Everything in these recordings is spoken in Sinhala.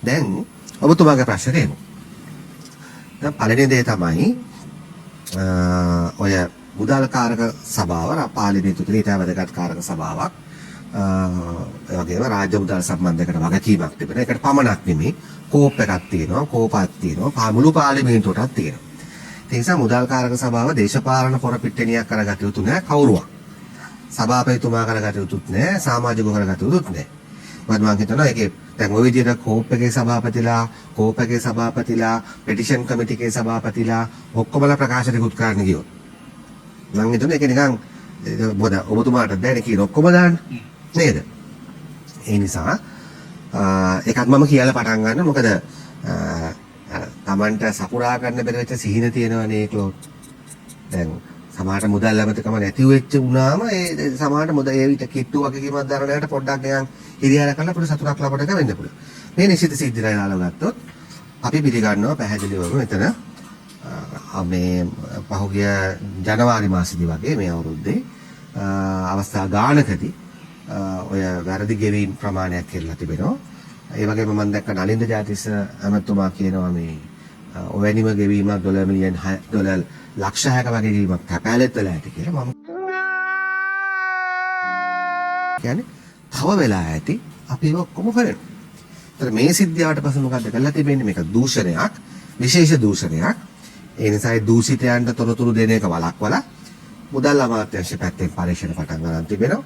දැන් ඔබතුමාගේ ප්‍රශ්නේ එමු. දැන් පළවෙනි දේ තමයි ඔය මුදල් කාරක සභාව පාර්ලිමේන්තුවේ ඊට වැදගත් කාරක සභාවක් ඒ වගේම රාජ්‍ය මුදල් සම්බන්ධයකට වගකීමක් තිබෙන. ඒකට පමණක් නෙමෙයි කෝප් එකක් තියෙනවා, කෝපයක් තියෙනවා, මුළු පාර්ලිමේන්තුවටත් තියෙනවා. ඒ නිසා මුදල් කාරක සභාව දේශපාලන පොරපිට්ටනියක් කරගත යුතු නෑ කවුරුවක්. සභාපතිතුමා කරගත යුතුත් නෑ, සමාජිකව කරගත යුතුත් නෑ. මම හිතනවා ඒකේ දැන් ওই විදිහට කෝප් එකේ සභාපතිලා, පෙටිෂන් කමිටු එකේ සභාපතිලා ඔක්කොමලා ප්‍රකාශනයකුත් කරන්න ගියොත් මම හිතනවා ඒක නිකන් මොකද ඔබතුමාට දැන කියන ඔක්කොම දාන්න නේද? ඒ නිසා ඒකත් මම කියලා පටන් ගන්න මොකද තමන්ට සපුරා ගන්න බැරි වෙච්ච සිහින තියෙනවනේ ඒකලොත්. දැන් සමහරට මුදල් ලැබෙතකම නැති වෙච්ච වුණාම ඒ සමහරට මුදල් ඒ විතර කිට්ටු වගේ කීමක් දරනකට පොඩ්ඩක් නිකන් හිරියාල කරලා පොඩි සතුටක් ලබන්න එක වෙන්න පුළුවන්. මේ නිශ්චිත සිද්ධිලා දාලා ගත්තොත් අපි පිළිගන්නවා පැහැදිලිවම එතන මේ පහුගිය ජනවාරි මාසෙදි වගේ මේ අවුරුද්දේ අවස්ථා ගානකදී ඔය වැරදි ගෙවීම් ප්‍රමාණයක් කියලා තිබෙනවා. ඒ වගේම මම දැක්ක නලින්ද ජාතිස්ස ඇමතුමා කියනවා මේ ඔවැනිම ගෙවීමක් ඩොලර් මිලියන් 6 ඩොලර් ලක්ෂ 6ක වගේ ගෙවීමක් කැපැලෙත් වෙලා ඇති කියලා. මම කියන්නේ තව වෙලා ඇති අපි ඒක ඔක්කොම කරනවා. ඒතර මේ සිද්ධියට පස්සේ මොකද්ද කරලා තිබෙන්නේ? මේක දූෂණයක්, විශේෂ දූෂණයක්. ඒ නිසා ඒ දූෂිතයන්ට තොරතුරු දෙන එක වළක්වලා මුදල් අමාත්‍යාංශ පැත්තෙන් පරීක්ෂණ පටන් ගන්න තිබෙනවා.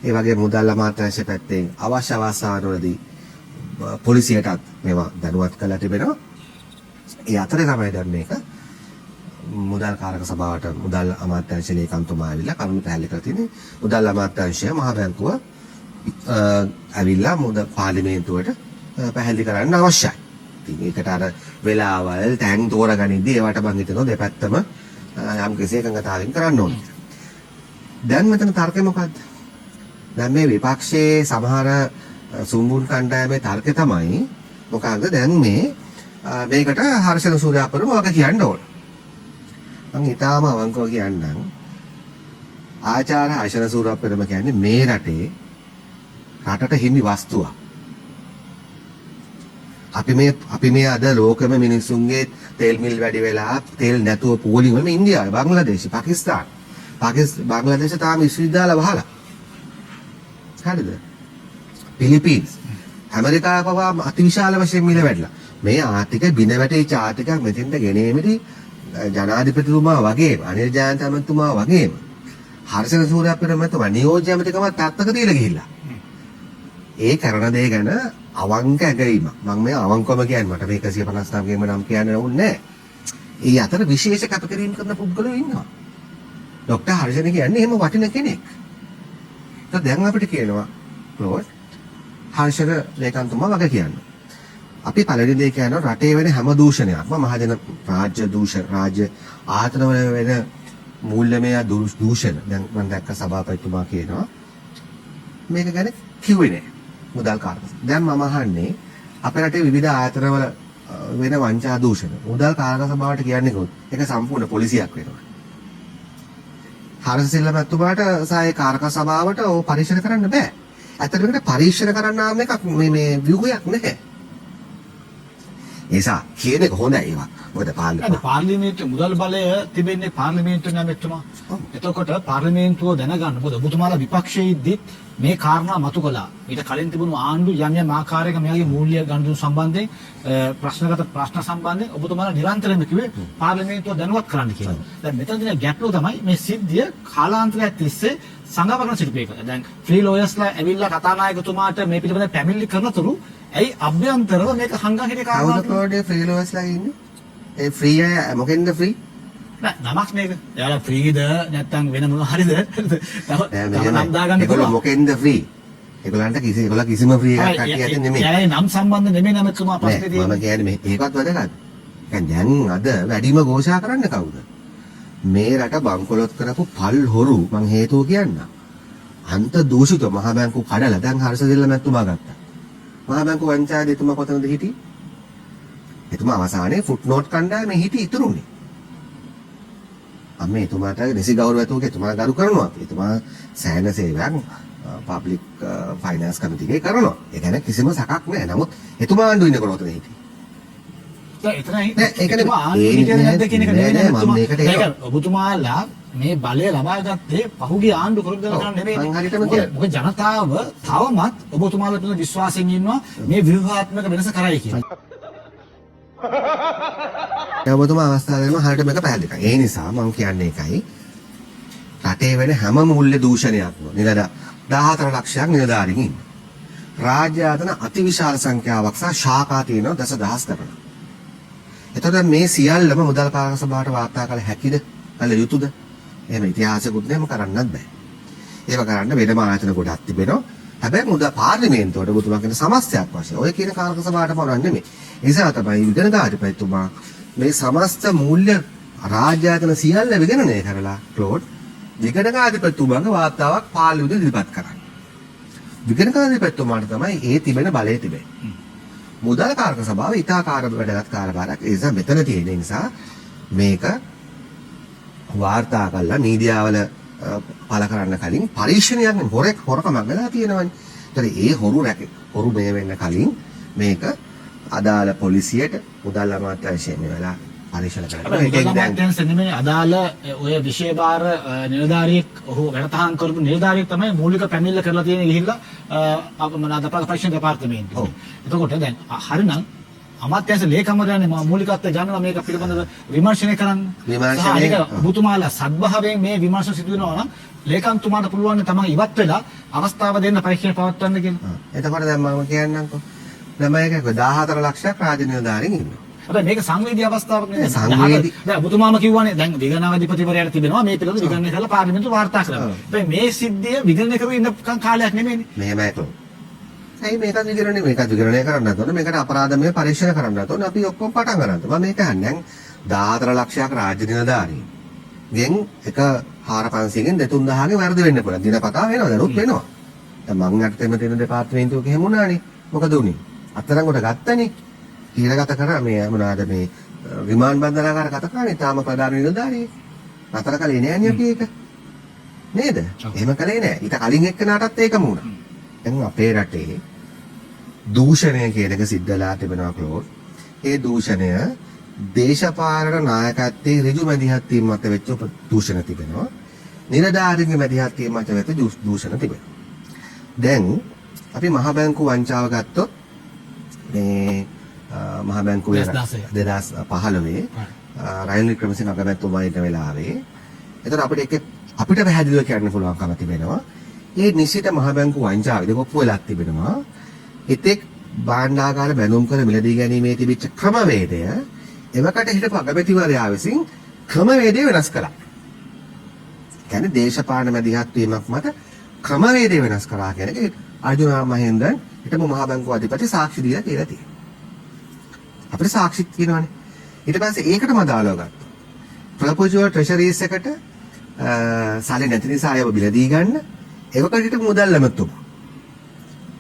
ඒ වගේ මුදල් අමාත්‍යාංශ පැත්තෙන් අවශ්‍ය අවස්ථාවලදී පොලිසියටත් මේවා දැනුවත් කරලා තිබෙනවා. ඒ අතරේ තමයි දැන් මේක මුදල් කාරක සභාවට මුදල් අමාත්‍යාංශ ලේකම්තුමා ඇවිල්ලා කරුණු පැහැදිලි කරලා තියෙන්නේ. මුදල් අමාත්‍යාංශය මහ බැංකුව ඇවිල්ලා මුදල් පාර්ලිමේන්තුවට පැහැදිලි කරන්න අවශ්‍යයි. ඉතින් ඒකට අර වෙලාවල් තැන් තෝරගනිද්දී ඒවට මම හිතනවා දෙපැත්තම යම් කිසි එකඟතාවයෙන් කරන්න ඕනේ. දැන් මෙතන තර්කය මොකද්ද? දැන් මේ විපක්ෂයේ සමහර සුම්බුන් කණ්ඩායමේ තර්කය තමයි මොකක්ද දැන් මේකට හර්ෂණ සූර්යාපරම වගේ කියන්න ඕන. මම ඊටාම අවංකව කියන්නම් ආචාර්ය හර්ෂණ සූර්යාපරම කියන්නේ මේ රටට හිමි වස්තුවක්. අපි මේ අද ලෝකෙම මිනිස්සුන්ගේ තෙල් මිල් වැඩි වෙලා තෙල් නැතුව පෝලිං වල ඉන්දියාව, බංග්ලාදේශ, පාකිස්තාන. බංග්ලාදේශ තාම විශ්වවිද්‍යාල වහලා. හරිද? පිලිපීන්ස්, ඇමරිකාව පවා අතිවිශාල වශයෙන් මිල වැඩිලා. මේ ආර්ථික බිඳ වැටෙච්ච ආර්ථිකයක් මෙතෙන්ට ගෙනීමේදී ජනාධිපතිතුමා වගේම අනිල් ජයන්ත ඇමතිතුමා වගේම හර්ෂණ සූර්යාපරම මහත්මයා නියෝජ්‍ය ඇමතිකම තාත්තක තියලා ගිහිල්ලා. ඒ කරන දේ ගැන අවංක ඇගීමක්. මම මේ අවංකවම කියන්නේ මට මේ 159 ගෙම නම් කියන්න ඕනේ නැහැ. ඒ අතර විශේෂ කැපකිරීම කරන පුද්ගලයෝ ඉන්නවා. ડોક્ટર හර්ෂණ කියන්නේ එහෙම වටින කෙනෙක්. දැන් අපිට කියනවා ලෝඩ් හර්ෂණ ලේකම්තුමා වගේ කියන්න. අපි පළවෙනි දේ කියනවා රටේ වෙන හැම දූෂණයක්ම මහජන රාජ්‍ය ආයතනවල වෙන මූල්‍යමය දූෂණ. දැන් මම දැක්ක සභාපතිතුමා කියනවා මේක ගැන කිව්වේ නෑ මුදල් කාරක. දැන් මම අහන්නේ අපේ රටේ විවිධ ආයතනවල වෙන වංචා දූෂණ මුදල් කාරක සභාවට කියන්නේ කොහොමද? ඒක සම්පූර්ණ පොලිසියක් වෙනවා. හර්ෂසිල්ල මැතිතුමාට සායේ කාරක සභාවට ඕ පරීක්ෂණ කරන්න බෑ. ඇත්තටම ඒකට පරීක්ෂණ කරන්න ආම එකක් මේ ව්‍යුහයක් නැහැ. ඒසා කියන්නේ කොහොමද ඒවා? මොකද පාර්ලිමේන්තුවේ මුදල් බලය තිබෙන්නේ පාර්ලිමේන්තුවේ නැමෙතුමා. එතකොට පාර්ලිමේන්තුව දැනගන්න මොකද ඔබතුමාලා විපක්ෂයේ ඉද්දි මේ කාරණා මතු කළා. ඊට කලින් තිබුණු ආණ්ඩු යම් ආකාරයක මෙයාගේ මූල්‍ය ගණන් සම්බන්ධයෙන් ප්‍රශ්නගත ප්‍රශ්න සම්බන්ධයෙන් ඔබතුමාලා නිරන්තරයෙන්ම කිව්වේ පාර්ලිමේන්තුව දැනුවත් කරන්න කියලා. දැන් මෙතන තියෙන ගැටලුව තමයි මේ සිද්ධිය කාලාන්තරයක් තිස්සේ සංගවරණ සිටුපේක. දැන් ෆ්‍රී ලෝයර්ස්ලා ඇවිල්ලා කතානායකතුමාට මේ පිළිබඳව පැමිණිලි කරනතුරු ඇයි අභ්‍යන්තරව මේක හංගා හිටේ කාරණා? කවුද ෆ්‍රී ලෝයර්ස්ලා ඉන්නේ? ඒ ෆ්‍රී අය මොකෙන්ද ෆ්‍රී? නමක් මේක. එයාලා ෆ්‍රීද නැත්නම් වෙන මොනවා හරිද? නම් දාගන්න ඒගොල්ලෝ මොකෙන්ද ෆ්‍රී? ඒගොල්ලන්ට කිසිම ෆ්‍රී එකක් කටියට නෙමෙයි. එයාලා නම් සම්බන්ධ නෙමෙයි නමතුමා ප්‍රශ්නේ තියෙන්නේ. මම කියන්නේ ඒකත් වැදගත්. දැන් අද වැඩිම ഘോഷා කරන්න කවුද? මේ රට බංකොලොත් කරපු පල් හොරු මං හේතුව කියන්න. අන්ත දූෂිත මහ බැංකු කඩලා දැන් හර්ෂසිල්ල මැතිතුමා ගත්තා. මහ බැංකු වංචාවේ එතුමා කොතනද හිටියේ? එතුමා අවසානයේ ෆුට්නෝට් කණ්ඩායමේ හිටියේ ඉතුරුනේ. අපි එතුමාට නිසි ගෞරව ඇතුවක එතුමා ගරු කරනවා. අපි එතුමා සෑහෙන සේවයක් පබ්ලික් ෆයිනෑන්ස් කමිටුවේ කරනවා. ඒ කියන්නේ කිසිම සකක් නැහැ. නමුත් එතුමා ආණ්ඩුවේ ඉන්න කොහොමද හිටියේ? ඔබතුමාලා මේ බලය ලබා ගත්තේ පහුගිය ආණ්ඩු කරුණු කරන නෙමෙයි. මොකද ජනතාව තවමත් ඔබතුමාලා තුන විශ්වාසයෙන් ඉන්නවා මේ ව්‍යුහාත්මක වෙනස කරයි කියලා. ඔබතුමා අවස්ථාවෙම හරියට මේක පැහැදිලි කරා. ඒ නිසා මම කියන්නේ එකයි රටේ වෙන හැම මූල්‍ය දූෂණයක්ම නිලද 14 ලක්ෂයක් නිලධාරීන් ඉන්නවා. රාජ්‍ය ආයතන අතිවිශාල සංඛ්‍යාවක් සහ ශාඛා තියෙනවා දසදහස් ගණනක්. එතකොට මේ සියල්ලම මුදල් පාලක සභාවට වාර්තා කළ හැකිද? කළ යුතුද? එහෙම ඉතිහාසකුත් නෙම කරන්නත් බෑ. ඒව කරන්න වෙනම ආයතන ගොඩක් තිබෙනවා. හැබැයි මුදල් පාර්ලිමේන්තුවට ඔබතුමා කියන සමස්තයක් වශයෙන් ඔය කියන කාරක සභාවට පවරන්නේ නෙමෙයි. ඒ නිසා තමයි විගණකාධිපතිතුමා මේ සමස්ත මූල්‍ය රාජ්‍ය ආයතන සියල්ල විගණනය කරලා ක්ලෝඩ් විගණකාධිපතිතුමාගේ වාර්තාවක් පාර්ලිමේන්තුවට ඉදිරිපත් කරන්නේ. විගණකාධිපතිතුමාට තමයි ඒ තිබෙන බලය තිබෙන්නේ. මුදල් කාරක සභාව ඉතාකාර වැඩගත් කාර්යභාරයක්. ඒ නිසා මෙතන තියෙන නිසා මේක වාර්තා කළා මීඩියාවල පළ කරන්න කලින් පරීක්ෂණයක් හොරකමක් වෙලා තියෙනවනේ. ඒතර ඒ හොරු මේ වෙන්න කලින් මේක අදාළ පොලිසියට මුදල් අමාත්‍යාංශයෙන් වෙලා පරීක්ෂණ කරනවා. ඒකෙන් දැන් නෙමෙයි අදාළ ඔය විශේෂ නිලධාරියෙක් ඔහු වැඩතහන් කරපු නිලධාරියෙක් තමයි මූලික පැමිණිල්ල කරලා තියෙන්නේ ගිහිල්ලා අපේ පරීක්ෂණ දෙපාර්තමේන්තුව. එතකොට දැන් හරිනම් අමාත්‍යාංශ ලේකම්වරයානේ මූලිකත්වය ගන්නවා මේක පිළිබඳව විමර්ශනය කරන්න. ඔබතුමාලා සත්භාවයෙන් මේ විමර්ශන සිදු වෙනවා නම් ලේකම්තුමාට පුළුවන් තමයි ඉවත් වෙලා අවස්ථාව දෙන්න පරීක්ෂණ පවත්වන්න කියලා. එතකොට දැන් මම කියන්නම්කෝ. ළමයික 14 ලක්ෂයක් රාජ්‍ය නිලධාරීන් ඉන්නවා. හැබැයි මේක සංවේදී අවස්ථාවක් නෙවෙයි. සංවේදී. දැන් ඔබතුමාම කිව්වනේ දැන් විගණනාධිපතිවරයාට තිබෙනවා මේ පිළිබඳව විගණනය කරලා පාර්ලිමේන්තුව වාර්තා කරනවා. හැබැයි මේ සිද්ධිය විගණනය කරුවේ ඉන්න කාලයක් නෙමෙයිනේ. මෙහෙමයි කො. ඇයි මේකත් විගණනය කරන්නත් ඕනේ. මේකට අපරාධමය පරීක්ෂණ කරන්නත් ඕනේ. අපි ඔක්කොම පටන් ගන්නත්. මම මේක අහන්නේ 14 ලක්ෂයක් රාජ්‍ය නිලධාරීන්. ගෙන් එක 4500කින් 2000ගේ වර්ධ වෙන්න පුළුවන්. දිනපතා වෙනවා. දරුත් වෙනවා. දැන් මං යටතේම තියෙන දෙපාර්තමේන්තුවක එහෙම වුණානේ. මොකද උනේ? අත්තරංගොට ගත්තනේ. ඊළඟට කරා මේ මොනවාද මේ විමාන බන්ධනාගාර කතා කරන්නේ තාම ප්‍රධාන නිලධාරියෙක්. නතර කලේ නෑනේ අපි ඒක. නේද? එහෙම කලේ නෑ. ඊට කලින් එක්කනටත් ඒකම වුණා. දැන් අපේ රටේ දූෂණය කියන එක සිද්ධලා තිබෙනවා ක්ලෝඩ්. ඒ දූෂණය දේශපාලන නායකත්වයේ ඍජු මැදිහත් වීම මත වෙච්ච දූෂණ තිබෙනවා. නිලධාරීන්ගේ මැදිහත් වීම මත වෙච්ච දූෂණ තිබෙනවා. දැන් අපි මහ බැංකු වංචාව ගත්තොත් මේ මහ බැංකුවේ 2015 රනිල් වික්‍රමසිංහ අගමැතිතුමා ඉන්න වෙලාවේ එතන අපිට පැහැදිලිව කියන්න පුළුවන්කම තිබෙනවා. ඒ නිශ්චිත මහ බැංකු වංචාවේදී ඔප්පු වෙලා තිබෙනවා. එතෙක් භාණ්ඩාගාර බැඳුම් කර මිලදී ගැනීමේ තිබිච්ච ක්‍රමවේදය එවකට හිටපු අගමැතිවරයා විසින් ක්‍රමවේදය වෙනස් කළා. කියන්නේ දේශපාලන මැදිහත් වීමක් මත ක්‍රමවේදය වෙනස් කළා කියන එක අර්ජුන මහේන්ද්‍රන් හිටපු මහ බැංකුව අධිපති සාක්ෂි දීලා කියලා තියෙනවා. අපිට සාක්ෂිත් කියනවනේ. ඊට පස්සේ ඒකටම අදාළව ගත්තා. ප්‍රොපෝසල් ට්‍රෙෂරීස් එකට සල්ලි නැති නිසා අයව බිලදී ගන්න ඒවකට හිටපු මුදල් ලැබෙතුමා.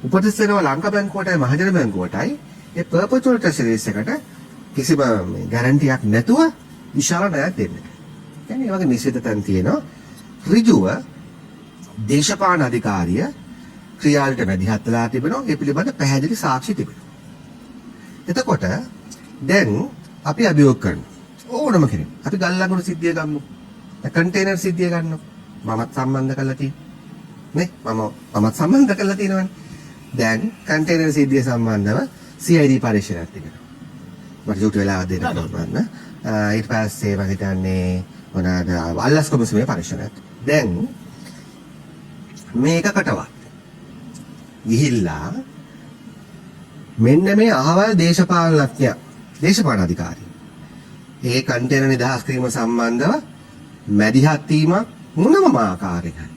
උපදෙස් දෙනවා ලංකා බැංකුවටයි මහජන බැංකුවටයි ඒ ප්‍රොපෝසල් ට්‍රෙෂරීස් එකට කිසිම ගැරන්ටියක් නැතුව විශාල ණයක් දෙන්න. කියන්නේ ඒ වගේ නිශ්චිත තැන් තියෙනවා. ඍජුව දේශපාලන අධිකාරිය ක්‍රියාවලට මැදිහත් වෙලා තිබෙනවා. ඒ පිළිබඳ පැහැදිලි සාක්ෂි තිබෙනවා. එතකොට දැන් අපි අභියෝග කරනවා ඕනම කෙනෙක්. අපි ගල්ලගුණ සිද්ධිය ගමු. කන්ටේනර් සිද්ධිය ගන්නවා. මමත් සම්බන්ධ කරලා තියෙන්නේ. නේ? මමත් සම්බන්ධ කරලා තියෙනවනේ. දැන් කන්ටේනර් සිද්ධිය සම්බන්ධව CID පරීක්ෂණයක් තිබෙනවා. මට ජුට් වෙලා දෙන්න පුළුවන්. ඊට පස්සේ මම හිතන්නේ මොනවාද අල්ලස් කොමිසමේ පරීක්ෂණයක්. දැන් මේකකටවත් ගිහිල්ලා මෙන්න මේ අහවල් දේශපාලන අධිකාරී ඒ කන්ටේනර් නිදහස් කිරීම සම්බන්ධව මැදිහත් වීමක් මොනම ආකාරයකයි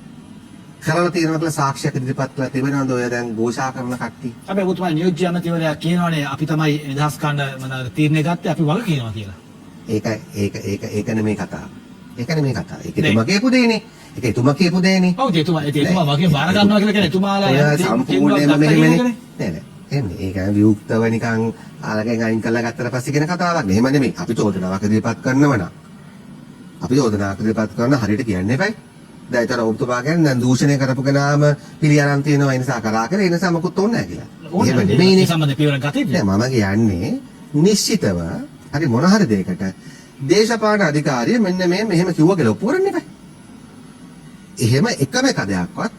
කරලා තියෙනවා කියලා සාක්ෂියක් ඉදිරිපත් කරලා තිබෙනවද ඔය දැන් ഘോഷා කරන කට්ටිය? හැබැයි ඔබතුමා නියෝජ්‍ය අමාත්‍යවරයා කියනවානේ අපි තමයි නිදහස් කන්න මොනවාද තීරණය ගත්තේ අපි වග කියනවා කියලා. ඒක නෙමෙයි කතාව. ඒක නෙමෙයි කතාව. ඒක එතුමා කියපු දෙයනේ. ඒක එතුමා කියපු දෙයනේ. ඔව් එතුමා වගේ බාර ගන්නවා කියලා කියන්නේ එතුමාලා සම්පූර්ණයෙන්ම මෙහෙමනේ. නෑ. එන්නේ ඒක වියුක්තව නිකන් ආලගෙන් අයින් කරලා ගත්තට පස්සේ කියන කතාවක් නෙමෙයි. එහෙම නෙමෙයි. අපි චෝදනාවක් ඉදිරිපත් කරනවා නම් අපි යෝජනා ඉදිරිපත් කරන හරියට කියන්න එපයි. දැන් ඒතර ඔබතුමා කියන්නේ දැන් දූෂණය කරපු කෙනාම පිළියරන් තියෙනවා ඒ නිසා කරා කියලා ඒ නිසා මොකුත් ඕනේ නැහැ කියලා. එහෙම නෙමෙයිනේ. සම්බන්ධ පියවර ගතියි. නෑ මම කියන්නේ නිශ්චිතව හරි මොන හරි දෙයකට දේශපාලන අධිකාරිය මෙන්න මේ මෙහෙම කිව්ව කියලා ඔප්පු කරන්න එපා. එහෙම එකම එක දෙයක්වත්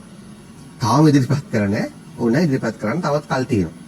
තාම ඉදිරිපත් කරන්නේ නැහැ. ඕන ඉදිරිපත් කරන්න තවත් කල් තියෙනවා.